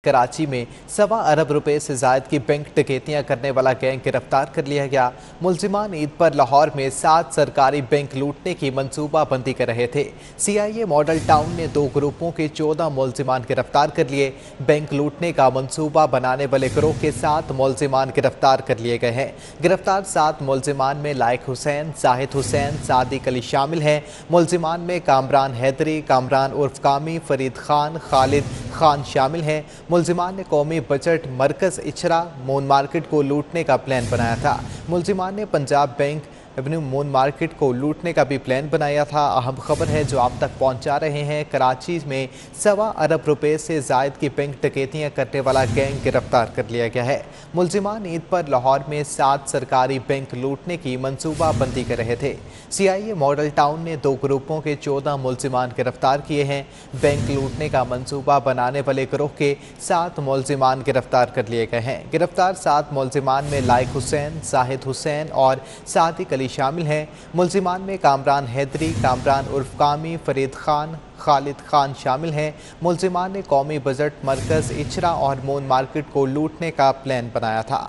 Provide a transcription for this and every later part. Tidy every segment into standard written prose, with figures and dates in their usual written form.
कराची में 1.25 अरब रुपए से जायद की बैंक डकैतियां करने वाला गैंग गिरफ्तार कर लिया गया। मुलजिमान ईद पर लाहौर में 7 सरकारी बैंक लूटने की मंसूबाबंदी कर रहे थे। CIA मॉडल टाउन ने 2 ग्रुपों के 14 मुलजिमान गिरफ्तार कर लिए। बैंक लूटने का मंसूबा बनाने वाले गिरोह के 7 मुलजिमान गिरफ्तार कर लिए गए हैं। गिरफ्तार 7 मुलजिमान में लायक हुसैन, जाहिद हुसैन, सादिक अली शामिल हैं। मुलजिमान में कामरान हैदरी, कामरान उर्फ कामी, फरीद खान, खालिद खान शामिल हैं। मुलजिमान ने कौमी बजट मरकज़ इचरा मून मार्केट को लूटने का प्लान बनाया था। मुलजिमान ने Punjab bank Avenue moon market को लूटने का भी प्लान बनाया था। अहम खबर है जो आप तक पहुंचा रहे हैं। कराची में 1.25 अरब रुपए से जायद की बैंक डकैतियां करने वाला गैंग गिरफ्तार कर लिया गया है। मुलजिमान ईद पर लाहौर में 7 सरकारी बैंक लूटने की मंसूबाबंदी कर रहे थे। CIA मॉडल टाउन ने 2 ग्रुपों के 14 मुलजिमान गिरफ्तार किए हैं। बैंक लूटने का मंसूबा बनाने वाले गिरोह के 7 मुलजिमान गिरफ्तार कर लिए गए हैं। गिरफ्तार 7 मुलजिमान में लायक हुसैन, जाहिद हुसैन और सादिक अली शामिल हैं। मुलजिमान में कामरान हैदरी, कामरान उर्फ कामी, फरीद खान, खालिद खान शामिल हैं। मुलजिमान ने कौमी बजट मरकज़ इचरा और मून मार्केट को लूटने का प्लान बनाया था।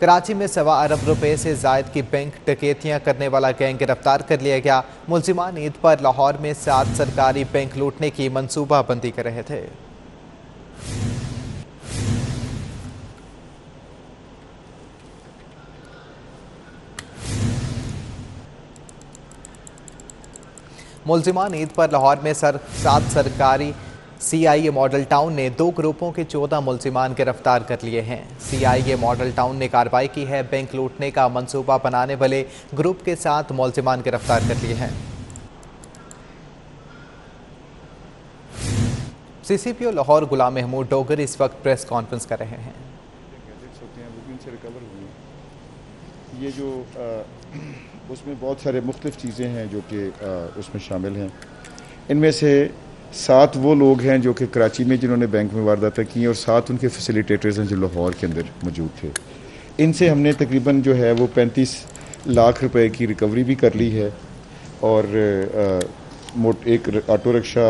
कराची में 1.25 अरब रुपए से जायद की बैंक डकैतियां करने वाला गैंग गिरफ्तार कर लिया गया। मुलजिमान ईद पर लाहौर में 7 सरकारी बैंक लूटने की मंसूबाबंदी कर रहे थे। मुलजिमान ईद पर लाहौर में 7 सरकारी CIA मॉडल टाउन ने 2 ग्रुपों के 14 मुलजिमान गिरफ्तार कर लिए हैं। CIA मॉडल टाउन ने कार्रवाई की है। बैंक लूटने का मंसूबा बनाने वाले ग्रुप के 7 मुलजिमान गिरफ्तार कर लिए हैं। CCPO लाहौर गुलाम महमूद डोगर इस वक्त प्रेस कॉन्फ्रेंस कर रहे हैं। ये जो उसमें बहुत सारे मुख्तलिफ चीज़ें हैं जो कि उसमें शामिल हैं। इनमें से 7 वो लोग हैं जो कि कराची में जिन्होंने बैंक में वारदातें की और 7 उनके फैसिलिटेटर्स हैं जो लाहौर के अंदर मौजूद थे। इनसे हमने तकरीबन जो है वो 35 लाख रुपए की रिकवरी भी कर ली है और एक ऑटो रिक्शा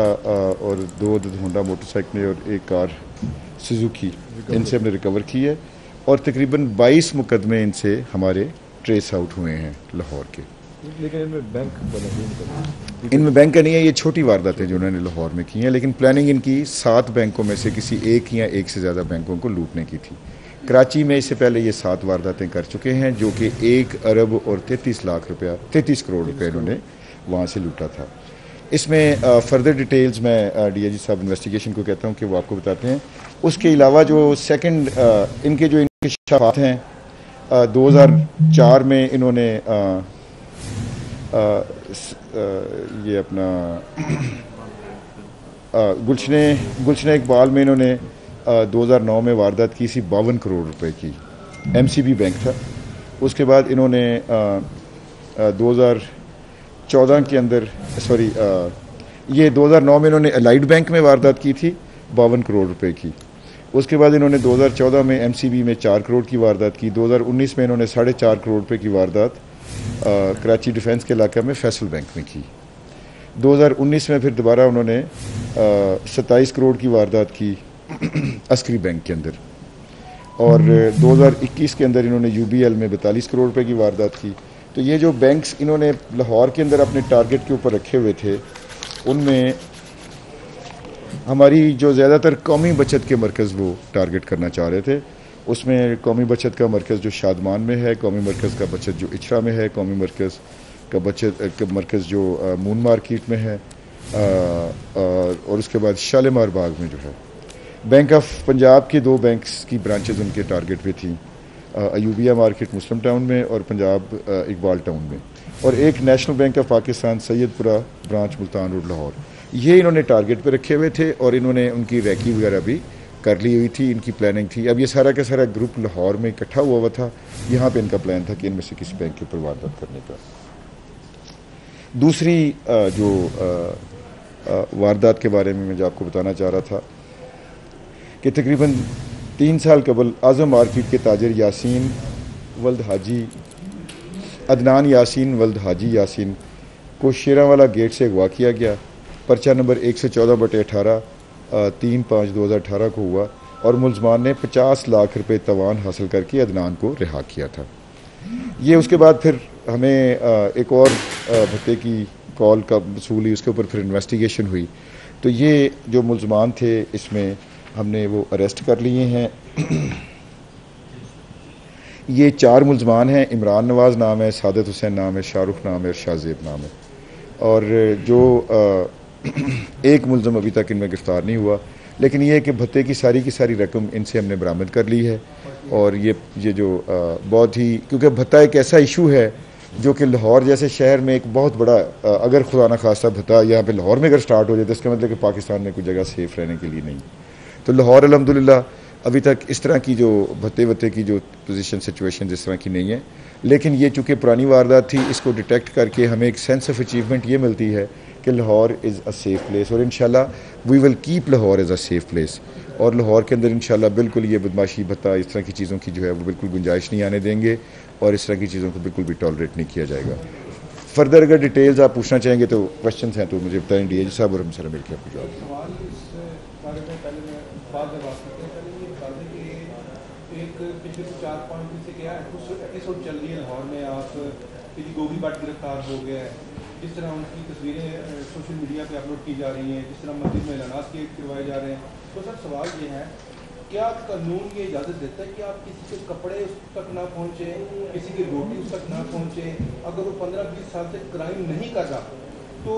और 2 होंडा मोटरसाइकिल और एक कार सुजुकी इनसे हमने रिकवर की है और तकरीबन 22 मुकदमे इनसे हमारे ट्रेस आउट हुए हैं लाहौर के। लेकिन इनमें बैंक का नहीं है, ये छोटी वारदातें जो उन्होंने लाहौर में की हैं, लेकिन प्लानिंग इनकी 7 बैंकों में से किसी एक या एक से ज़्यादा बैंकों को लूटने की थी। कराची में इससे पहले ये 7 वारदातें कर चुके हैं जो कि 1 अरब और 33 करोड़ रुपए इन्होंने वहाँ से लूटा था। इसमें फर्दर डिटेल्स मैं DIG साहब इन्वेस्टिगेशन को कहता हूँ कि वो आपको बताते हैं। उसके अलावा जो सेकंड इनके जो इंकशाफात हैं 2004 में इन्होंने ये अपना गुलशन इकबाल में इन्होंने 2009 में वारदात की सी 52 करोड़ रुपए की। MCB बैंक था। उसके बाद इन्होंने 2014 के अंदर ये 2009 में इन्होंने अलाइड बैंक में वारदात की थी 52 करोड़ रुपए की। उसके बाद इन्होंने 2014 में MCB में 4 करोड़ की वारदात की। 2019 में इन्होंने 4.5 करोड़ रुपए की वारदात कराची डिफेंस के इलाके में फैसल बैंक में की। 2019 में फिर दोबारा उन्होंने 27 करोड़ की वारदात की अस्करी बैंक के अंदर और 2021 के अंदर इन्होंने UBL में 42 करोड़ रुपए की वारदात की। तो ये जो बैंक्स इन्होंने लाहौर के अंदर अपने टारगेट के ऊपर रखे हुए थे उनमें हमारी जो ज़्यादातर कौमी बचत के मरकज़ वो टारगेट करना चाह रहे थे। उसमें कौमी बचत का मरकज़ जो शादमान में है, कौमी मरकज़ का बचत जो इचरा में है, कौमी मरकज़ का बचत का मरकज़ जो मून मार्केट में है और उसके बाद शालीमार बाग में जो है। बैंक ऑफ पंजाब के 2 बैंक्स की ब्रांचेज उनके टारगेट पे थी, अयूबिया मार्केट मुस्लिम टाउन में और पंजाब इकबाल टाउन में, और एक national bank of Pakistan Saiyadpura branch Multan road Lahore. ये इन्होंने टारगेट पे रखे हुए थे और इन्होंने उनकी रैकी वगैरह भी कर ली हुई थी, इनकी प्लानिंग थी। अब ये सारा का सारा ग्रुप लाहौर में इकट्ठा हुआ था। यहाँ पे इनका प्लान था कि इनमें से किसी बैंक के ऊपर वारदात करने का। दूसरी जो वारदात के बारे में मैं जो आपको बताना चाह रहा था कि तकरीबन 3 साल कबल आज़म मार्केट के ताजर यासीन वल्द हाजी अदनान यासीन वल्द हाजी यासीन को शेरावाला गेट से अगवा किया गया। पर्चा नंबर 114/18 3/5/2018 को हुआ और मुलजमान ने 50 लाख रुपए तवान हासिल करके अदनान को रिहा किया था। ये उसके बाद फिर हमें एक और भत्ते की कॉल का वसूल हुई, उसके ऊपर फिर इन्वेस्टिगेशन हुई। तो ये जो मुलजमान थे इसमें हमने वो अरेस्ट कर लिए हैं। ये 4 मुलजमान हैं। इमरान नवाज़ नाम है, सादत हुसैन नाम है, शाहरुख नाम है और शाहजेब नाम है। और जो एक मुलजम अभी तक इनमें गिरफ्तार नहीं हुआ, लेकिन ये है कि भत्ते की सारी रकम इनसे हमने बरामद कर ली है। और ये जो बहुत ही, क्योंकि भत्ता एक ऐसा इशू है जो कि लाहौर जैसे शहर में एक बहुत बड़ा, अगर खुदा न खास्ता भत्ता यहाँ पे लाहौर में अगर स्टार्ट हो जाए तो इसका मतलब कि पाकिस्तान में कोई जगह सेफ़ रहने के लिए नहीं। तो लाहौर अल्हम्दुलिल्लाह अभी तक इस तरह की जो भत्ते की जो पोजीशन सिचुएशन इस तरह की नहीं है, लेकिन ये चूँकि पुरानी वारदात थी, इसको डिटेक्ट करके हमें एक सेंस ऑफ अचीवमेंट ये मिलती है कि Lahore is a safe place और इंशाल्लाह we will keep Lahore as a safe place. और लाहौर के अंदर इंशाल्लाह बिल्कुल ये बदमाशी भत्ता इस तरह की चीज़ों की जो है वो बिल्कुल गुंजाइश नहीं आने देंगे और इस तरह की चीज़ों को बिल्कुल भी टॉलरेट नहीं किया जाएगा। फर्दर अगर डिटेल्स आप पूछना चाहेंगे तो क्वेश्चन हैं तो मुझे बताएं डीएजी साहब और हम सारा मिलकर आपको जवाब। एक पिछले 4-5 दिन से क्या है, कुछ एपिसोड चल रही है लाहौर में, आप गोगी भट्ट गिरफ्तार हो गया है, जिस तरह उनकी तस्वीरें सोशल मीडिया पे अपलोड की जा रही हैं, जिस तरह मस्जिद में ऐलानात करवाए जा रहे हैं। तो सर सवाल ये है, क्या कानून ये इजाज़त देता है कि आप किसी के कपड़े उस तक ना पहुँचे, किसी की रोटी उस तक ना पहुँचे? अगर वो 15-20 साल से क्राइम नहीं कर रहा तो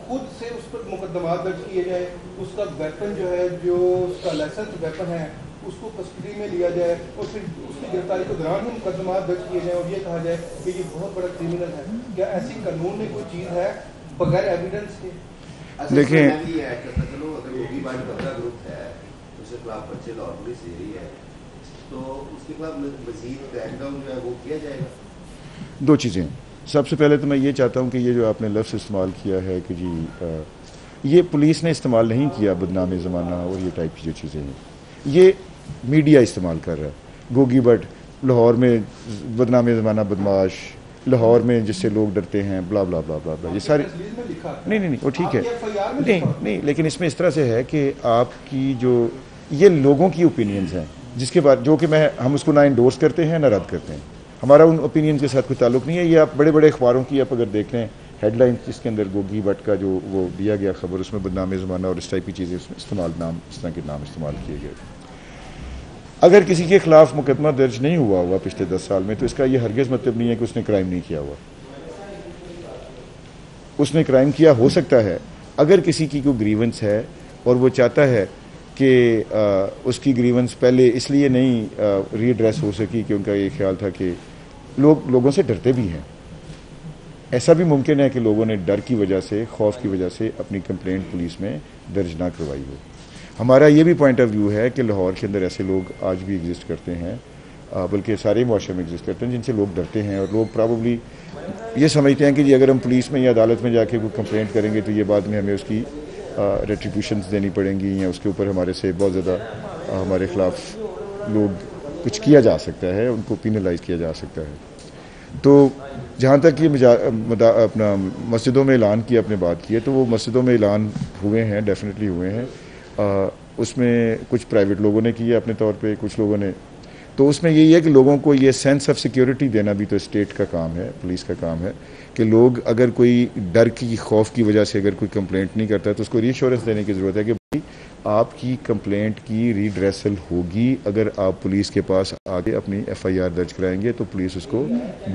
खुद से उस पर मुकदमा दर्ज किए जाए, उसका वेपन जो है, जो उसका लाइसेंस वेपन है, उसको कस्टडी में लिया जाए और फिर उसकी गिरफ्तारी के दौरान ही मुकदमा दर्ज किए जाए और ये कहा जाए कि ये बहुत बड़ा क्रिमिनल है। क्या ऐसी कानून में कोई चीज़ है बगैर एविडेंस के? देखिए, चलो अगर गोगी भट्ट का ग्रुप है, उसके खिलाफ बच्चे लाहौर पुलिस दे रही है, तो उसके खिलाफ मजीद क्रैकडाउन जो है वो किया जाएगा। 2 चीज़ें। सबसे पहले तो मैं ये चाहता हूँ कि ये जो आपने लफ्ज़ इस्तेमाल किया है कि जी ये पुलिस ने इस्तेमाल नहीं किया, बदनामी ज़माना और ये टाइप की जो चीज़ें हैं, ये मीडिया इस्तेमाल कर रहा है। गोगी भट्ट लाहौर में बदनामी ज़माना बदमाश, लाहौर में जिससे लोग डरते हैं, ब्ला ब्ला ब्ला ब्ला ब्ला, ये सारे नहीं वो ठीक है, नहीं लेकिन इसमें इस तरह से है कि आपकी जो ये लोगों की ओपिनियंस हैं जिसके बाद जो कि हम उसको ना इंडोर्स करते हैं ना रद्द करते हैं, हमारा उन ओपिनियन के साथ कोई ताल्लुक नहीं है। ये आप बड़े बड़े अखबारों की आप अगर देख लें हेडलाइन, जिसके अंदर गोगी भट्ट का जो वो दिया गया खबर, उसमें बदनामी ज़माना और इस टाइप की चीज़ें उसमें इस तरह के नाम इस्तेमाल किए गए। अगर किसी के खिलाफ मुकदमा दर्ज नहीं हुआ हुआ पिछले 10 साल में, तो इसका ये हरगिज़ मतलब नहीं है कि उसने क्राइम नहीं किया हुआ। उसने क्राइम किया हो सकता है। अगर किसी की कोई ग्रीवेंस है और वो चाहता है कि उसकी ग्रीवेंस पहले इसलिए नहीं रीएड्रेस हो सकी कि उनका ये ख्याल था कि लोगों से डरते भी हैं, ऐसा भी मुमकिन है कि लोगों ने डर की वजह से, खौफ की वजह से अपनी कंप्लेंट पुलिस में दर्ज ना करवाई हो। हमारा ये भी पॉइंट ऑफ व्यू है कि लाहौर के अंदर ऐसे लोग आज भी एग्जिस्ट करते हैं, बल्कि सारे मुआशरे में एग्जिस्ट करते हैं, जिनसे लोग डरते हैं और लोग प्रॉबली ये समझते हैं कि जी अगर हम पुलिस में या अदालत में जाके कोई कंप्लेंट करेंगे तो ये बाद में हमें उसकी रेट्रीब्यूशंस देनी पड़ेंगी या उसके ऊपर हमारे से बहुत ज़्यादा हमारे ख़िलाफ़ लोग कुछ किया जा सकता है, उनको पिनलाइज किया जा सकता है। तो जहाँ तक ये अपना मस्जिदों में ऐलान की आपने बात की है, तो वो मस्जिदों में ऐलान हुए हैं, डेफिनेटली हुए हैं। उसमें कुछ प्राइवेट लोगों ने किए अपने तौर पे, कुछ लोगों ने, तो उसमें यही है कि लोगों को ये सेंस ऑफ सिक्योरिटी देना भी तो स्टेट का काम है, पुलिस का काम है कि लोग अगर कोई डर की, खौफ की वजह से अगर कोई कंप्लेंट नहीं करता है तो उसको रीअश्योरेंस देने की ज़रूरत है कि भाई आपकी कंप्लेंट की रीड्रेसल होगी। अगर आप पुलिस के पास आगे अपनी FIR दर्ज कराएंगे तो पुलिस उसको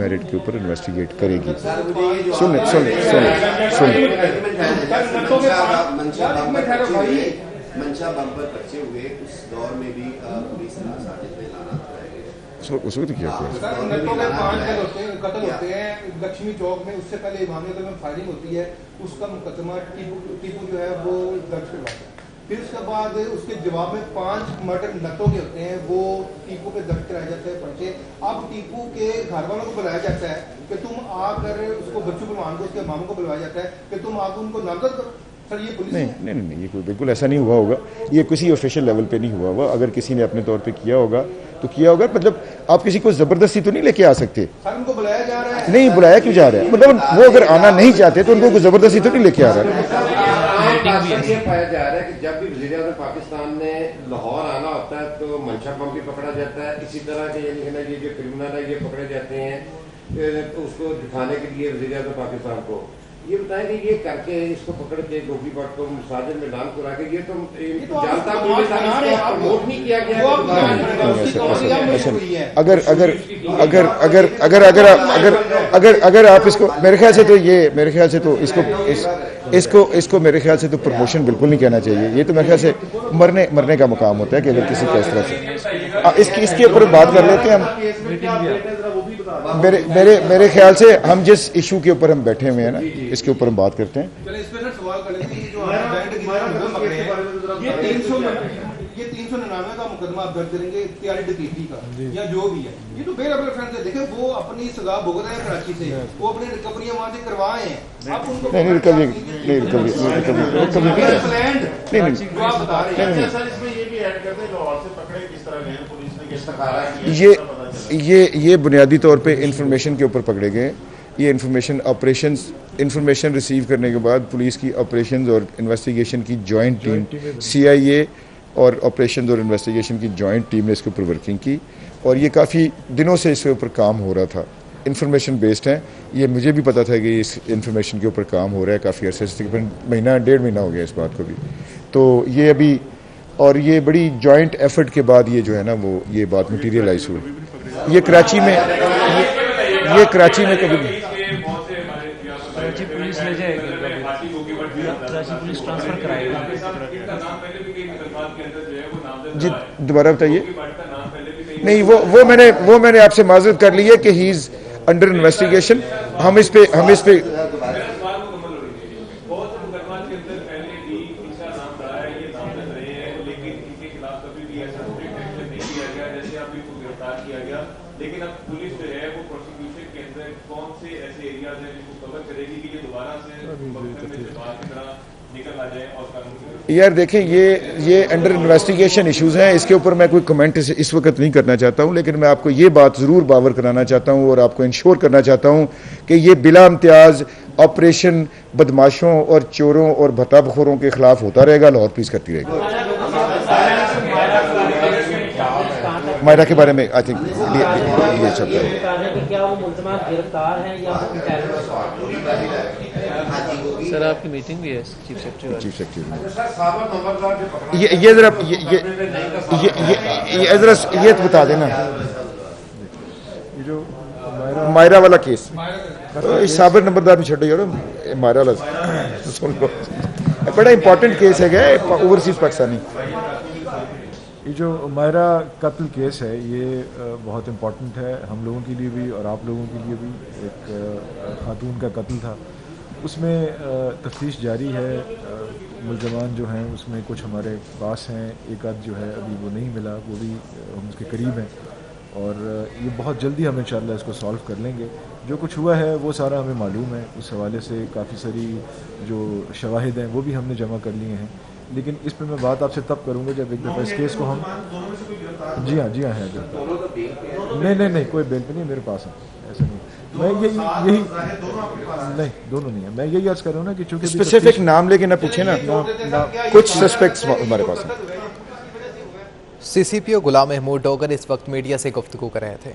मेरिट के ऊपर इन्वेस्टिगेट करेगी। मंशा बम पर बचे हुए उस दौर में भी पुलिस ने साजिश में लाना उस वक्त क्या कत्ल होते हैं लक्ष्मी चौक में, उससे पहले इमामिया में फायरिंग होती है, उसका मुकदमा टीपू जो है वो दर्ज करवाता है। फिर उसके बाद उसके जवाब में 5 मर्डर नटों के होते हैं, वो टीपू पे दर्ज कराए जाते हैं पर्चे। अब टीपू के घर वालों को बुलाया जाता है कि तुम आकर, उसको बच्चों को मान को, उसके मामों को बुलाया जाता है कि तुम आकर उनको नामजद करो। सर ये पुलिस नहीं, ये कोई बिल्कुल ऐसा नहीं हुआ होगा, ये किसी ऑफिशियल लेवल पे नहीं हुआ होगा। अगर किसी ने अपने तौर पे किया होगा तो किया होगा, मतलब आप किसी को जबरदस्ती तो नहीं लेके आ सकते। सर उनको बुलाया जा रहा है। नहीं बुलाया क्यों जा रहा है, मतलब वो अगर आना नहीं चाहते तो उनको जबरदस्ती तो नहीं लेके आ रहा है। ये पाया जा रहा है कि जब भी वज़ीर-ए-आज़म पाकिस्तान ने लाहौर आना होता है तो मंशा बम भी पकड़ा जाता है, इसी तरह के यानी कि ये जो क्रिमिनल है ये पकड़े जाते हैं तो उसको दिखाने के लिए वज़ीर-ए-आज़म पाकिस्तान को ये बताएं कि ये करके इसको पकड़ के गोभी भट्ट को मसाजिद में डाल करा के ये तो जानता प्रमोट नहीं किया गया। अगर अगर अगर अगर अगर अगर अगर अगर अगर आप इसको मेरे ख्याल से तो इसको मेरे ख्याल से तो प्रमोशन बिल्कुल नहीं कहना चाहिए। ये तो मेरे ख्याल से मरने का मुकाम होता है कि अगर किसी का इस तरह से इसके ऊपर बात कर लेते हैं हम। मेरे ख्याल से हम जिस इशू के ऊपर हम बैठे हुए हैं ना, इसके ऊपर हम बात करते हैं। ये 399 का मुकदमा आप दर्ज करेंगे इख्तियारी डकैती का या जो भी है, ये तो बेल फ्रेंड है। देखें वो अपनी सजा भुगत रहे हैं कराची से, वो अपनी रिकवरियां वहां से करवाए हैं। आप उनको नहीं रिकवरी ये बुनियादी तौर पे इंफॉर्मेशन के ऊपर पकड़े गए। ये इंफॉर्मेशन रिसीव करने के बाद पुलिस की ऑपरेशंस और इन्वेस्टिगेशन की जॉइंट टीम CIA और ऑपरेशंस और इन्वेस्टिगेशन की जॉइंट टीम ने इसके ऊपर वर्किंग की और ये काफ़ी दिनों से इसके ऊपर काम हो रहा था। इंफॉर्मेशन बेस्ड है, ये मुझे भी पता था कि इस इंफॉर्मेशन के ऊपर काम हो रहा है काफ़ी अर्से से, तकरीबन महीना 1.5 महीना हो गया इस बात को भी। तो ये अभी और ये बड़ी जॉइंट एफर्ट के बाद ये जो है ना वो ये बात मटीरियलाइज हुई। ये कराची में कभी पुलिस ले जाएगी, पुलिस ट्रांसफर कराएगी। जी दोबारा बताइए। नहीं वो मैंने आपसे माजरत कर ली है कि ही इज अंडर इन्वेस्टिगेशन। हम इस पे लेकिन अब पुलिस जो है वो प्रोसिक्यूशन के अंदर कौन से ऐसे एरियाज हैं जिसको कवर करेगी कि ये दोबारा से निकल आ जाए और कानून। यार देखें ये अंडर इन्वेस्टिगेशन इश्यूज हैं, इसके ऊपर मैं कोई कमेंट इस वक्त नहीं करना चाहता हूं, लेकिन मैं आपको ये बात ज़रूर बावर कराना चाहता हूं और आपको इंश्योर करना चाहता हूं कि ये बिला इम्तियाज़ ऑपरेशन बदमाशों और चोरों और भत्ताबखोरों के खिलाफ होता रहेगा, लाहौर पुलिस करती रहेगी। मायरा के बारे में आई थिंक ये चलता है। क्या वो मुल्ज़िम गिरफ्तार हैं या सर आपकी मीटिंग भी है चीफ सेक्रेटरी ये जरा ये तो बता देना ये जो मायरा वाला केस साबर नंबरदार भी छोड़ो यार, मायरा वाला सुन लो, बड़ा इंपॉर्टेंट केस है ओवरसीज पाकिस्तानी। ये जो मायरा कत्ल केस है ये बहुत इम्पॉर्टेंट है हम लोगों के लिए भी और आप लोगों के लिए भी। एक खातून का कत्ल था, उसमें तफ्तीश जारी है। मुल्ज़िमान जो हैं उसमें कुछ हमारे पास हैं, एक आध जो है अभी वो नहीं मिला, वो भी हम उसके करीब हैं और ये बहुत जल्दी हम इंशाअल्लाह इसको सॉल्व कर लेंगे। जो कुछ हुआ है वो सारा हमें मालूम है, उस हवाले से काफ़ी सारी जो शवाहिद हैं वो भी हमने जमा कर लिए हैं, लेकिन इस पर मैं बात आपसे तब करूंगा जब एक दफ़ा इस केस को हम जी हाँ है नहीं कोई बेल पे नहीं मेरे पास है, ऐसा नहीं। मैं यही नहीं दोनों नहीं है, मैं यही अर्ज कर रहा हूँ ना कि चूंकि स्पेसिफिक नाम लेके ना पूछे ना, कुछ सस्पेक्ट्स हमारे पास हैं। CCPO गुलाम महमूद डोगर इस वक्त मीडिया से गुफ्तगू कर रहे थे।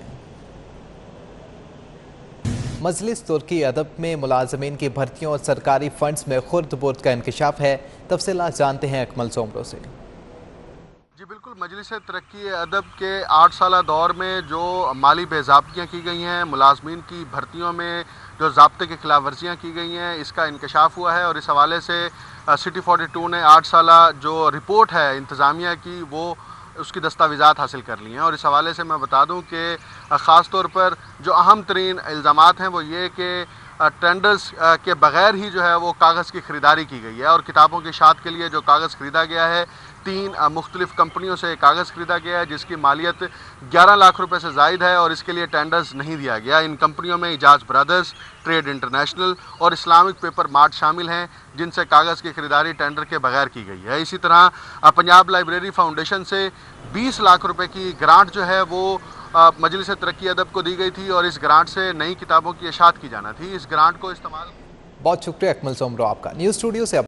मजलिस तुर्की अदब में मुलाजमीन की भर्तियों और सरकारी फंड्स में खुर्द बुर्द का इंकशाफ है। तफसीलात जानते हैं अकमल सोमरो से। जी बिल्कुल, मजलिस तरक्की अदब के 8 साला दौर में जो माली बेज़ाब्तियाँ की गई हैं, मुलाजमीन की भर्तियों में जो ज़ाब्ते की खिलाफ वर्जियाँ की गई हैं, इसका इंकशाफ हुआ है और इस हवाले से सिटी 42 ने 8 साला जो रिपोर्ट है इंतज़ामिया की वो उसकी दस्तावेज़ात हासिल कर ली हैं। और इस हवाले से मैं बता दूं कि ख़ास तौर पर जो अहम तरीन इल्ज़ामात हैं वो ये कि टेंडर्स के बग़ैर ही जो है वो कागज़ की ख़रीदारी की गई है और किताबों की इशाअत के लिए जो कागज़ ख़रीदा गया है 3 मुख्तलिफ़ कंपनियों से कागज़ ख़रीदा गया है जिसकी मालियत 11 लाख रुपए से ज़ायद है और इसके लिए टेंडर्स नहीं दिया गया। इन कंपनियों में इजाज़ ब्रदर्स, ट्रेड इंटरनेशनल और इस्लामिक पेपर मार्ट शामिल हैं जिनसे कागज़ की ख़रीदारी टेंडर के बगैर की गई है। इसी तरह पंजाब लाइब्रेरी फाउंडेशन से 20 लाख रुपए की ग्रांट जो है वो मजलिस तरक्की अदब को दी गई थी और इस ग्रांट से नई किताबों की इशाअत की जाना थी। इस ग्रांट को इस्तेमाल। बहुत शुक्रिया अकमल सोमरो आपका। न्यूज़ स्टूडियो से